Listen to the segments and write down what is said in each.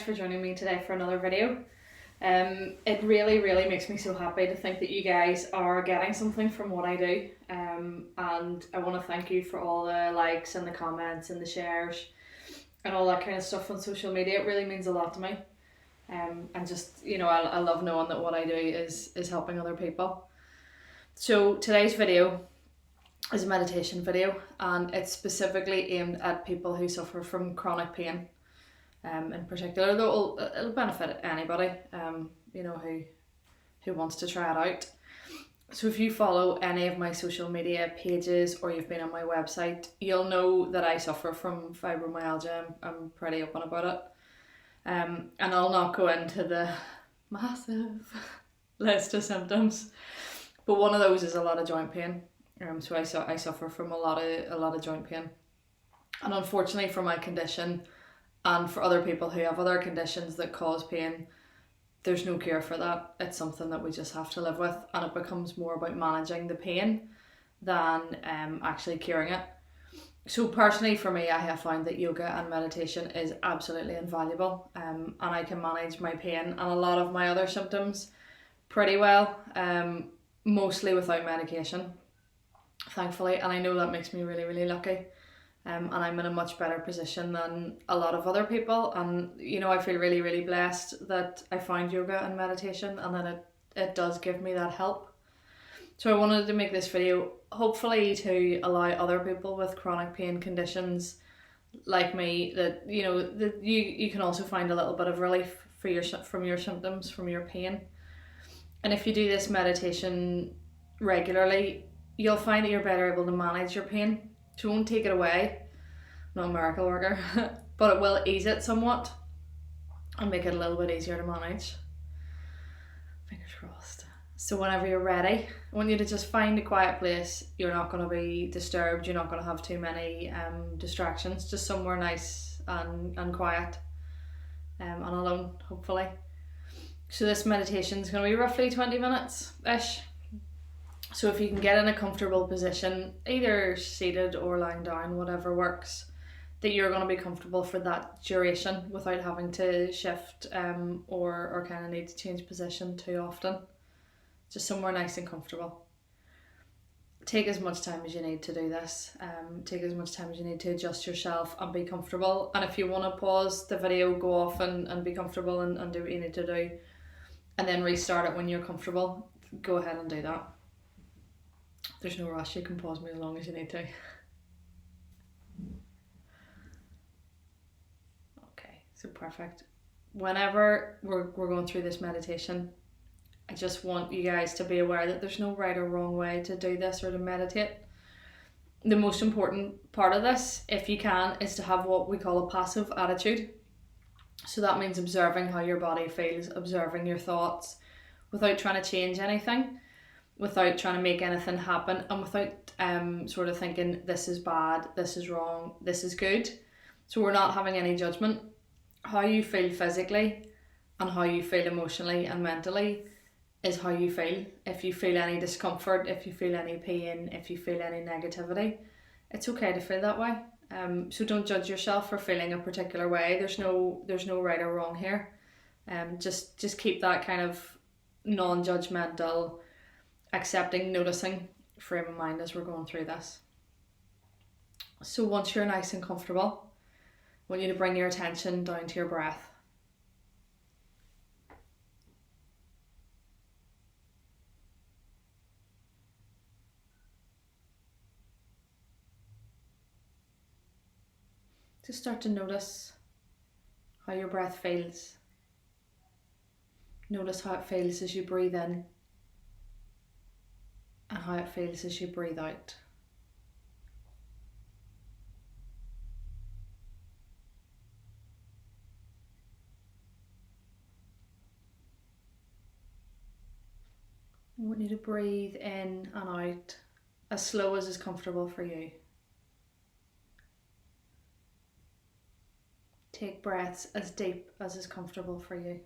thanks for joining me today for another video. It really makes me so happy to think that you guys are getting something from what I do. And I want to thank you for all the likes and the comments and the shares and all that kind of stuff on social media. It really means a lot to me. And just, I love knowing that what I do is helping other people. So today's video is a meditation video, and it's specifically aimed at people who suffer from chronic pain. In particular, though it'll benefit anybody, who wants to try it out. So if you follow any of my social media pages or you've been on my website, you'll know that I suffer from fibromyalgia. I'm pretty open about it. And I'll not go into the massive list of symptoms, but one of those is a lot of joint pain. So I suffer from a lot of joint pain, and unfortunately for my condition, and for other people who have other conditions that cause pain, there's no cure for that. It's something that we just have to live with, and it becomes more about managing the pain than actually curing it. So personally for me, I have found that yoga and meditation is absolutely invaluable, and I can manage my pain and a lot of my other symptoms pretty well, mostly without medication, thankfully, and I know that makes me really lucky. And I'm in a much better position than a lot of other people, and I feel really blessed that I found yoga and meditation, and that it does give me that help. So I wanted to make this video hopefully to allow other people with chronic pain conditions like me that that you can also find a little bit of relief from your symptoms, from your pain. And if you do this meditation regularly, you'll find that you're better able to manage your pain. So it won't take it away, not a miracle worker, but it will ease it somewhat and make it a little bit easier to manage. Fingers crossed. So whenever you're ready, I want you to just find a quiet place. You're not going to be disturbed, you're not going to have too many distractions, just somewhere nice and quiet and alone, hopefully. So this meditation is going to be roughly 20 minutes-ish. So if you can get in a comfortable position, either seated or lying down, whatever works, that you're going to be comfortable for that duration without having to shift or kind of need to change position too often. Just somewhere nice and comfortable. Take as much time as you need to do this. Take as much time as you need to adjust yourself and be comfortable. And if you want to pause the video, go off and be comfortable and do what you need to do, and then restart it when you're comfortable, go ahead and do that. There's no rush, you can pause me as long as you need to. Okay, so perfect. Whenever we're going through this meditation, I just want you guys to be aware that there's no right or wrong way to do this or to meditate. The most important part of this, if you can, is to have what we call a passive attitude. So that means observing how your body feels, observing your thoughts, without trying to change anything, without trying to make anything happen, and without sort of thinking this is bad, this is wrong, this is good. So we're not having any judgment. How you feel physically and how you feel emotionally and mentally is how you feel. If you feel any discomfort, if you feel any pain, if you feel any negativity, it's okay to feel that way. So don't judge yourself for feeling a particular way. There's no right or wrong here. Just keep that kind of non-judgmental, accepting, noticing frame of mind as we're going through this. So once you're nice and comfortable, I want you to bring your attention down to your breath. Just start to notice how your breath feels. Notice how it feels as you breathe in and how it feels as you breathe out. I want you to breathe in and out as slow as is comfortable for you. Take breaths as deep as is comfortable for you.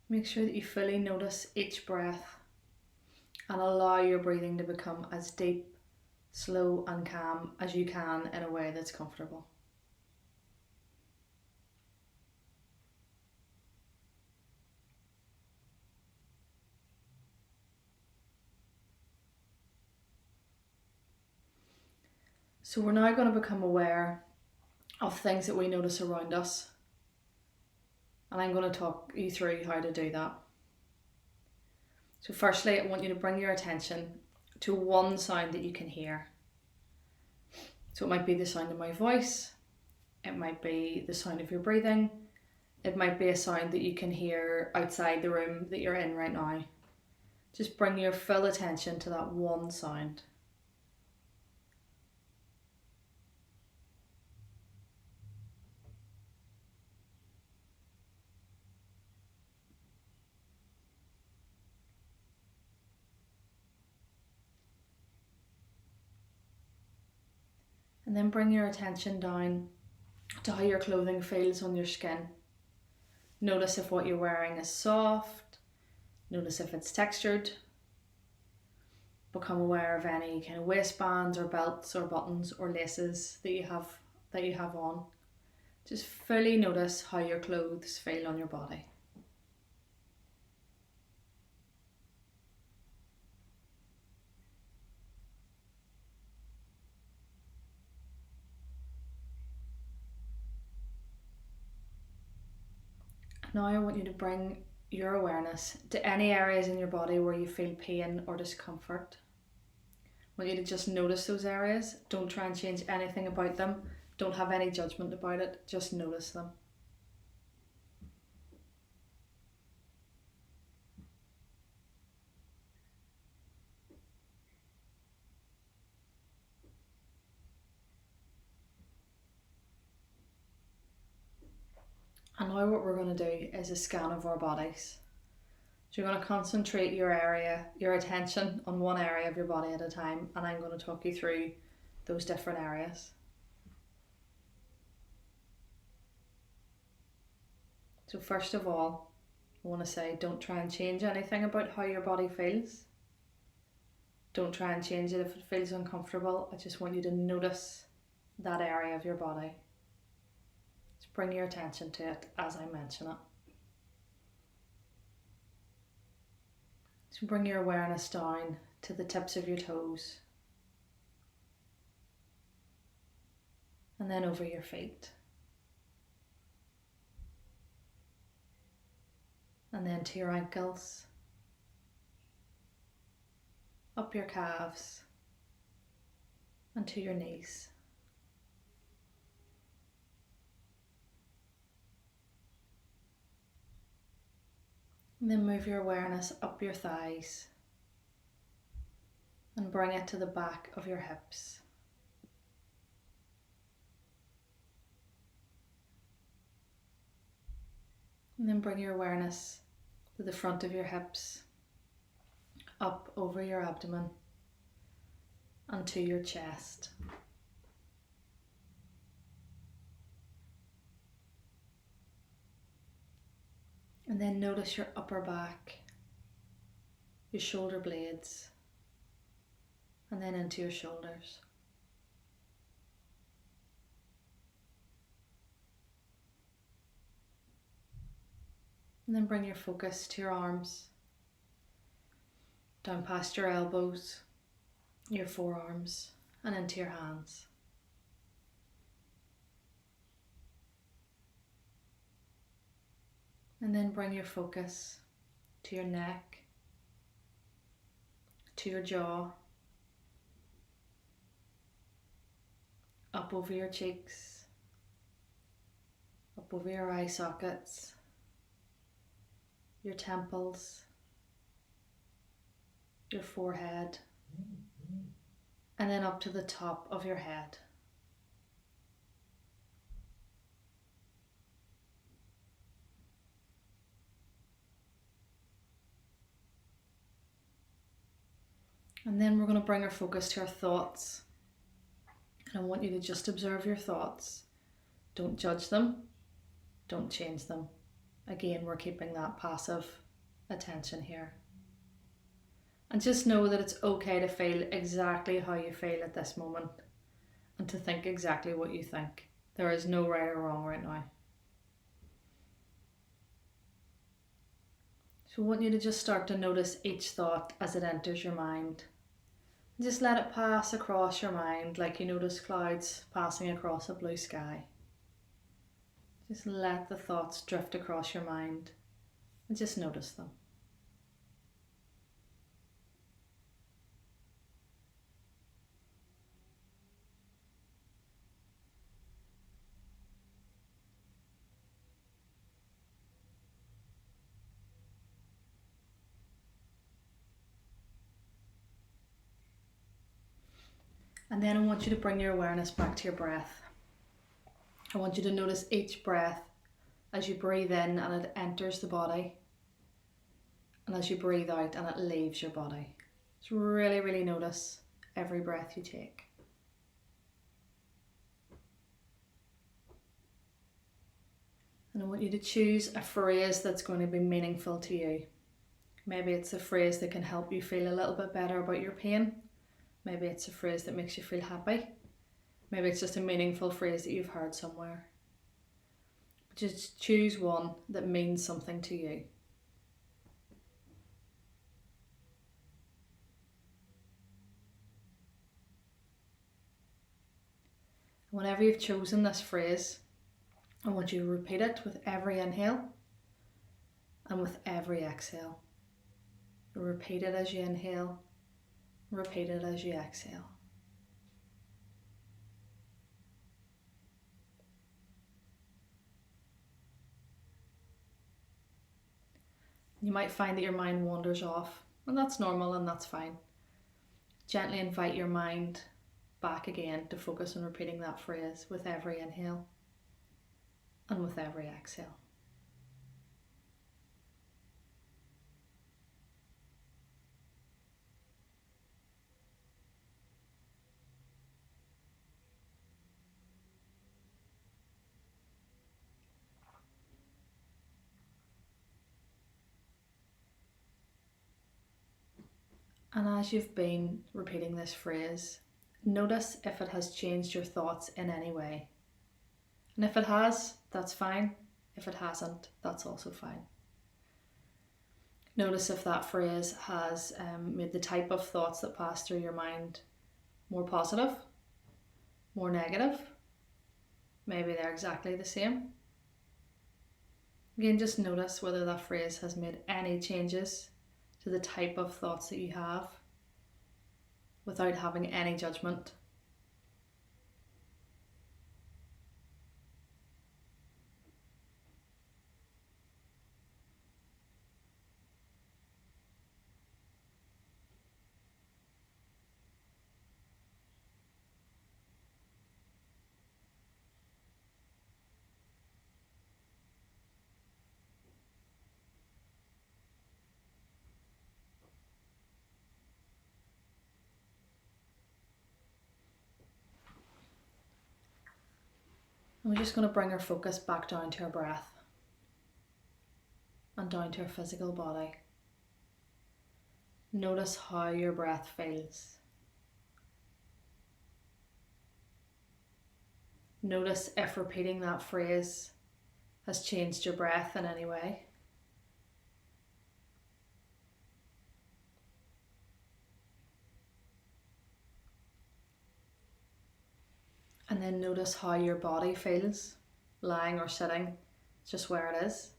Make sure that you fully notice each breath and allow your breathing to become as deep, slow and calm as you can in a way that's comfortable. So we're now going to become aware of things that we notice around us. And I'm going to talk you through how to do that. So firstly, I want you to bring your attention to one sound that you can hear. So it might be the sound of my voice, it might be the sound of your breathing, it might be a sound that you can hear outside the room that you're in right now. Just bring your full attention to that one sound. And then bring your attention down to how your clothing feels on your skin. Notice if what you're wearing is soft. Notice if it's textured. Become aware of any kind of waistbands or belts or buttons or laces that you have on. Just fully notice how your clothes feel on your body. Now I want you to bring your awareness to any areas in your body where you feel pain or discomfort. I want you to just notice those areas. Don't try and change anything about them. Don't have any judgment about it. Just notice them. And now what we're going to do is a scan of our bodies. So you're going to concentrate your attention on one area of your body at a time, and I'm going to talk you through those different areas. So first of all, I want to say don't try and change anything about how your body feels. Don't try and change it if it feels uncomfortable. I just want you to notice that area of your body. Just bring your attention to it as I mention it. So bring your awareness down to the tips of your toes. And then over your feet. And then to your ankles. Up your calves. And to your knees. And then move your awareness up your thighs and bring it to the back of your hips. And then bring your awareness to the front of your hips, up over your abdomen and to your chest. And then notice your upper back, your shoulder blades, and then into your shoulders. And then bring your focus to your arms, down past your elbows, your forearms, and into your hands. And then bring your focus to your neck, to your jaw, up over your cheeks, up over your eye sockets, your temples, your forehead, and then up to the top of your head. And then we're going to bring our focus to our thoughts. And I want you to just observe your thoughts. Don't judge them. Don't change them. Again, we're keeping that passive attention here. And just know that it's okay to feel exactly how you feel at this moment and to think exactly what you think. There is no right or wrong right now. So I want you to just start to notice each thought as it enters your mind. Just let it pass across your mind like you notice clouds passing across a blue sky. Just let the thoughts drift across your mind and just notice them. And then I want you to bring your awareness back to your breath. I want you to notice each breath as you breathe in and it enters the body, and as you breathe out and it leaves your body. Just really, really notice every breath you take. And I want you to choose a phrase that's going to be meaningful to you. Maybe it's a phrase that can help you feel a little bit better about your pain. Maybe it's a phrase that makes you feel happy. Maybe it's just a meaningful phrase that you've heard somewhere. Just choose one that means something to you. Whenever you've chosen this phrase, I want you to repeat it with every inhale and with every exhale. Repeat it as you inhale, repeat it as you exhale. You might find that your mind wanders off, and that's normal and that's fine. Gently invite your mind back again to focus on repeating that phrase with every inhale and with every exhale. And as you've been repeating this phrase, notice if it has changed your thoughts in any way. And if it has, that's fine. If it hasn't, that's also fine. Notice if that phrase has made the type of thoughts that pass through your mind more positive, more negative. Maybe they're exactly the same. Again, just notice whether that phrase has made any changes to the type of thoughts that you have without having any judgment. And we're just going to bring our focus back down to our breath and down to our physical body. Notice how your breath feels. Notice if repeating that phrase has changed your breath in any way. And then notice how your body feels, lying or sitting, just where it is.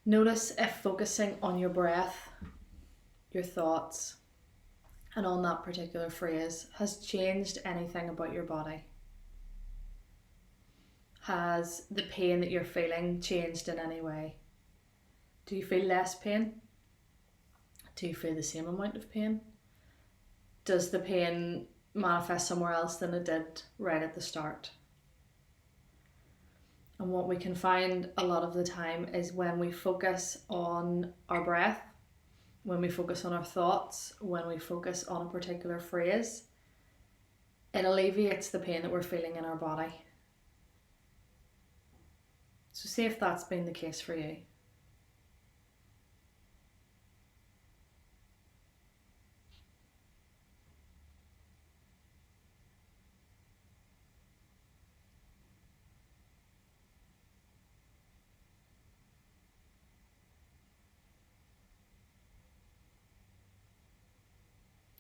Notice if focusing on your breath, your thoughts, and on that particular phrase has changed anything about your body. Has the pain that you're feeling changed in any way? Do you feel less pain? Do you feel the same amount of pain? Does the pain manifest somewhere else than it did right at the start? And what we can find a lot of the time is when we focus on our breath, when we focus on our thoughts, when we focus on a particular phrase, it alleviates the pain that we're feeling in our body. So see if that's been the case for you.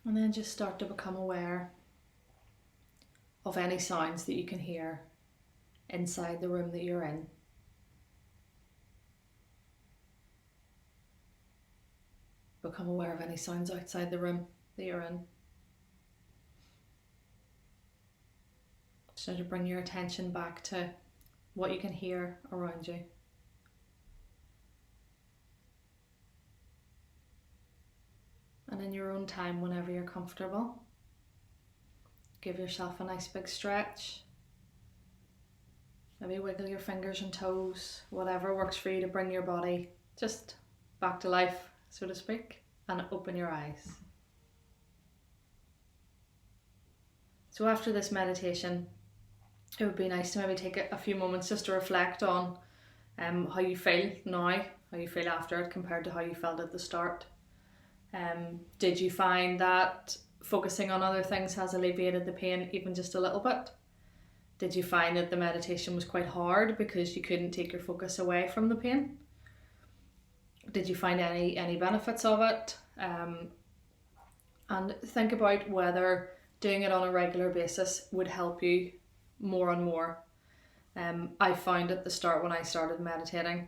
And then just start to become aware of any sounds that you can hear inside the room that you're in. Become aware of any sounds outside the room that you're in. So to bring your attention back to what you can hear around you. And in your own time, whenever you're comfortable, give yourself a nice big stretch. Maybe wiggle your fingers and toes, whatever works for you to bring your body just back to life, so to speak, and open your eyes. So after this meditation, it would be nice to maybe take a few moments just to reflect on how you feel now, how you feel after it compared to how you felt at the start. Did you find that focusing on other things has alleviated the pain even just a little bit? Did you find that the meditation was quite hard because you couldn't take your focus away from the pain? Did you find any benefits of it? And think about whether doing it on a regular basis would help you more and more. I found at the start when I started meditating,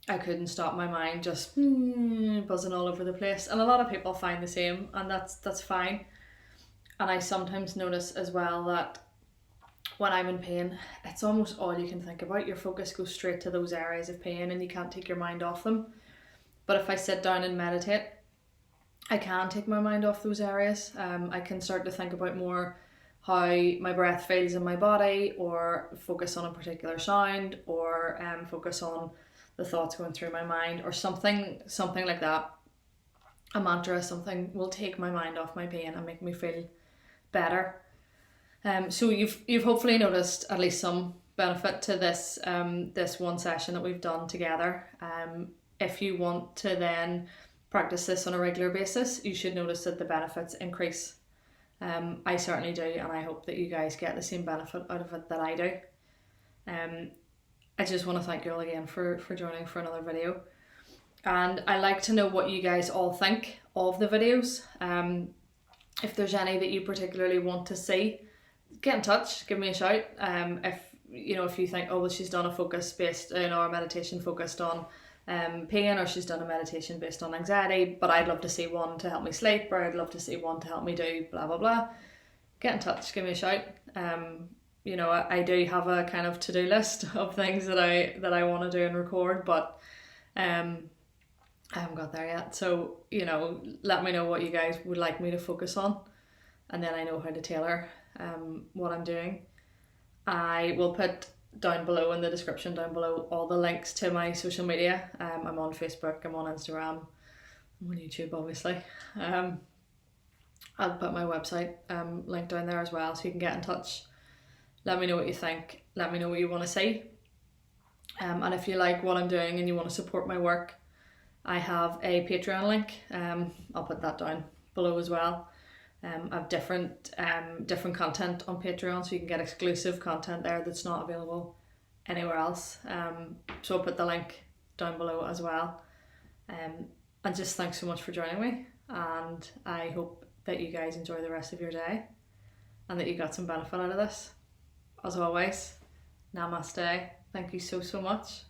I couldn't stop my mind just buzzing all over the place, and a lot of people find the same, and that's fine. And I sometimes notice as well that when I'm in pain, it's almost all you can think about. Your focus goes straight to those areas of pain and you can't take your mind off them. But if I sit down and meditate, I can take my mind off those areas. I can start to think about more how my breath feels in my body, or focus on a particular sound, or focus on the thoughts going through my mind, or something like that. A mantra, something will take my mind off my pain and make me feel better. So you've hopefully noticed at least some benefit to this this one session that we've done together. If you want to then practice this on a regular basis, you should notice that the benefits increase. I certainly do, and I hope that you guys get the same benefit out of it that I do. I just want to thank you all again for joining for another video. And I like to know what you guys all think of the videos. If there's any that you particularly want to see, get in touch, give me a shout. If you think, oh well, she's done a focus based, or a meditation focused on pain, or she's done a meditation based on anxiety, but I'd love to see one to help me sleep, or I'd love to see one to help me do blah blah blah, get in touch, give me a shout. I do have a kind of to-do list of things that I want to do and record, but I haven't got there yet. So let me know what you guys would like me to focus on, and then I know how to tailor what I'm doing. I will put down below in the description down below all the links to my social media. I'm on Facebook, I'm on Instagram, I'm on YouTube obviously. I'll put my website link down there as well, so you can get in touch. Let me know what you think, let me know what you want to see. And if you like what I'm doing and you want to support my work, I have a Patreon link. I'll put that down below as well. I have different content on Patreon, so you can get exclusive content there that's not available anywhere else. So I'll put the link down below as well. And just thanks so much for joining me, and I hope that you guys enjoy the rest of your day and that you got some benefit out of this. As always, namaste. Thank you so much.